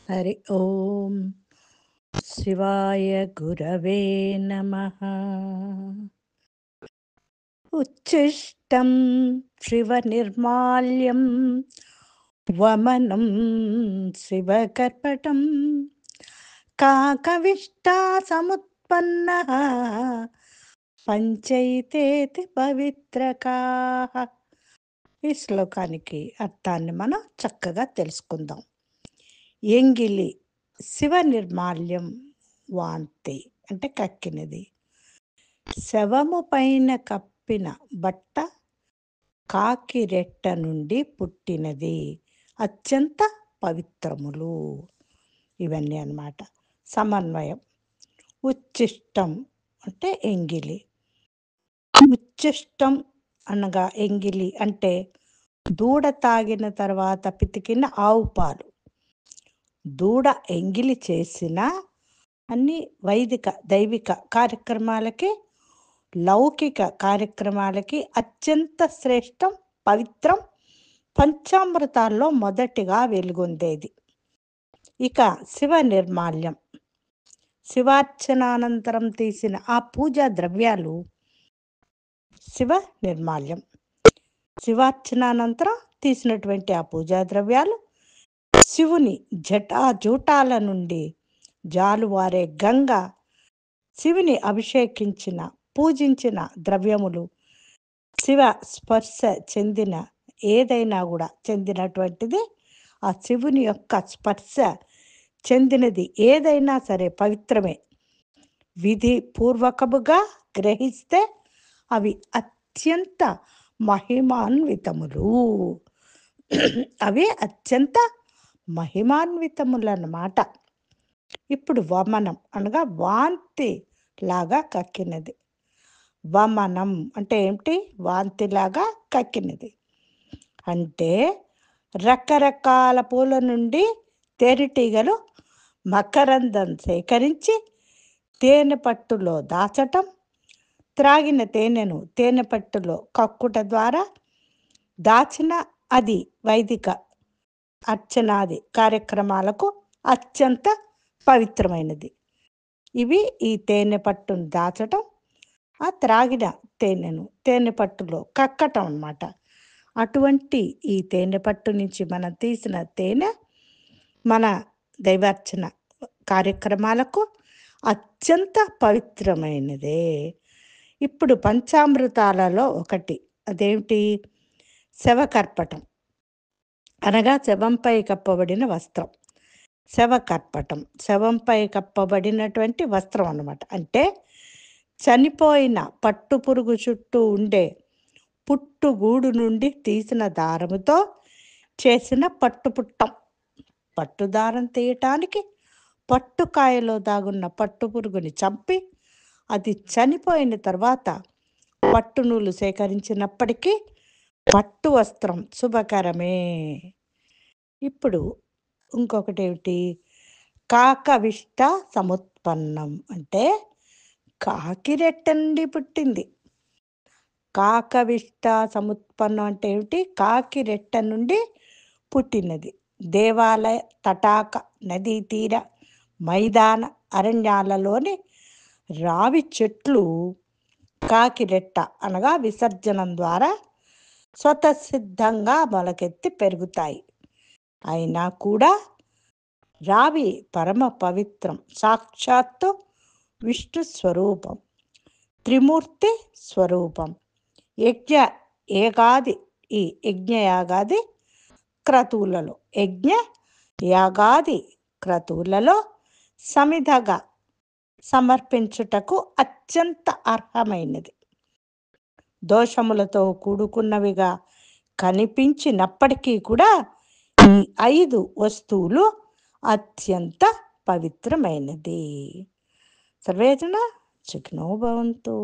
హరి ఓం శివాయ గురవే నమః. ఉచ్ఛిష్టం శివనిర్మాల్యం వమనం శివకర్పటం కాకవిష్టా సముత్పన్నః పంచైతేతి పవిత్రకాః. ఈ శ్లోకానికి అర్థాన్ని మనం చక్కగా తెలుసుకుందాం. ఎంగిలి శివ నిర్మాల్యం, వాంతి అంటే కక్కినది. శవము పైన కప్పిన బట్ట కాకి రెట్ట నుండి పుట్టినది, అత్యంత పవిత్రములు. ఇవన్నీ అన్నమాట. సమన్వయం. ఉచ్ఛిష్టం అంటే ఎంగిలి. ఉచ్ఛిష్టం అనగా ఎంగిలి అంటే దూడ తాగిన తర్వాత పితికిన ఆవు పాలు. దూడ ఎంగిలి చేసిన అన్ని వైదిక దైవిక కార్యక్రమాలకి, లౌకిక కార్యక్రమాలకి అత్యంత శ్రేష్టం, పవిత్రం, పంచామృతాల్లో మొదటిగా వెలుగొందేది. ఇక శివ నిర్మాల్యం, శివార్చనానంతరం తీసిన ఆ పూజా ద్రవ్యాలు శివ నిర్మాల్యం. శివార్చనానంతరం తీసినటువంటి ఆ పూజా ద్రవ్యాలు శివుని జటాజూటాల నుండి జాలువారే గంగ, శివుని అభిషేకించిన పూజించిన ద్రవ్యములు, శివ స్పర్శ చెందిన ఏదైనా కూడా చెందినటువంటిది, ఆ శివుని యొక్క స్పర్శ చెందినది ఏదైనా సరే పవిత్రమే. విధి పూర్వకముగా గ్రహిస్తే అవి అత్యంత మహిమాన్వితములు. అవి అత్యంత మహిమాన్వితములన్నమాట. ఇప్పుడు వమనం అనగా వాంతి లాగా కక్కినది. వమనం అంటే ఏమిటి? వాంతిలాగా కక్కినది అంటే రకరకాల పూల నుండి తేనెటీగలు మకరందం సేకరించి తేనె పట్టులో దాచటం, త్రాగిన తేనెను తేనె పట్టులో కక్కుట ద్వారా దాచిన అది వైదిక అర్చనాది కార్యక్రమాలకు అత్యంత పవిత్రమైనది. ఇవి ఈ తేనె పట్టును దాచటం, ఆ త్రాగిన తేనెను తేనె పట్టులో కక్కటం అన్నమాట. అటువంటి ఈ తేనె పట్టు నుంచి మనం తీసిన తేనె మన దైవార్చన కార్యక్రమాలకు అత్యంత పవిత్రమైనదే. ఇప్పుడు పంచామృతాలలో ఒకటి, అదేమిటి? శవకర్పటం అనగా శవంపై కప్పబడిన వస్త్రం. శవకర్పటం శవంపై కప్పబడినటువంటి వస్త్రం అన్నమాట. అంటే చనిపోయిన పట్టుపురుగు చుట్టూ ఉండే పుట్టుగూడు నుండి తీసిన దారముతో చేసిన పట్టుపుట్టం. పట్టుదారం తీయటానికి పట్టుకాయలో దాగున్న పట్టుపురుగుని చంపి అది చనిపోయిన తర్వాత పట్టునూలు సేకరించినప్పటికీ పట్టు వస్త్రం శుభకరమే. ఇప్పుడు ఇంకొకటి ఏమిటి? కాకవిష్ట సముత్పన్నం అంటే కాకి రెట్ట నుండి పుట్టింది. కాకవిష్ట సముత్పన్నం అంటే ఏమిటి? కాకి రెట్ట నుండి పుట్టినది. దేవాలయ, తటాక, నదీ తీర, మైదాన అరణ్యాలలోని రావి చెట్లు కాకిరెట్ట అనగా విసర్జనం ద్వారా స్వతసిద్ధంగా మొలకెత్తి పెరుగుతాయి. అయినా కూడా రావి పరమ పవిత్రం, సాక్షాత్తు విష్ణు స్వరూపం, త్రిమూర్తి స్వరూపం. ఈ యజ్ఞయాగాది క్రతువులలో సమిధగా సమర్పించుటకు అత్యంత అర్హమైనది. దోషములతో కూడుకున్నవిగా కనిపించినప్పటికీ కూడా ఈ 5 వస్తువులు అత్యంత పవిత్రమైనది. సర్వేజన సుఖినో భవంతు.